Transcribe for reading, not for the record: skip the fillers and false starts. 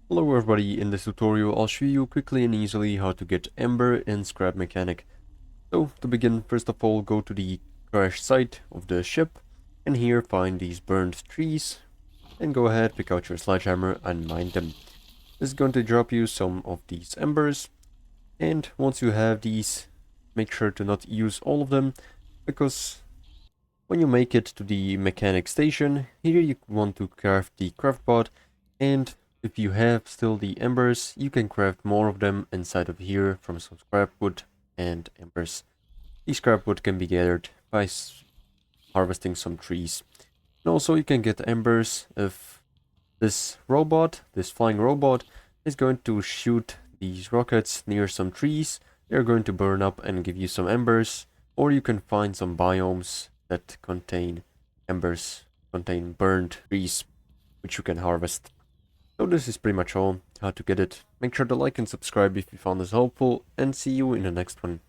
Hello everybody, in this tutorial I'll show you quickly and easily how to get Ember in Scrap Mechanic. So to begin, first of all go to the crash site of the ship and here find these burned trees and go ahead, pick out your sledgehammer and mine them. This is going to drop you some of these embers, and once you have these, make sure to not use all of them, because when you make it to the mechanic station, here you want to craft the craft pod, and if you have still the embers, you can craft more of them inside of here from some scrap wood and embers. The scrap wood can be gathered by harvesting some trees. And also you can get embers if this robot, this flying robot, is going to shoot these rockets near some trees. They're going to burn up and give you some embers, or you can find some biomes that contain embers, contain burned trees, which you can harvest. So this is pretty much all how to get it. Make sure to like and subscribe if you found this helpful, and see you in the next one.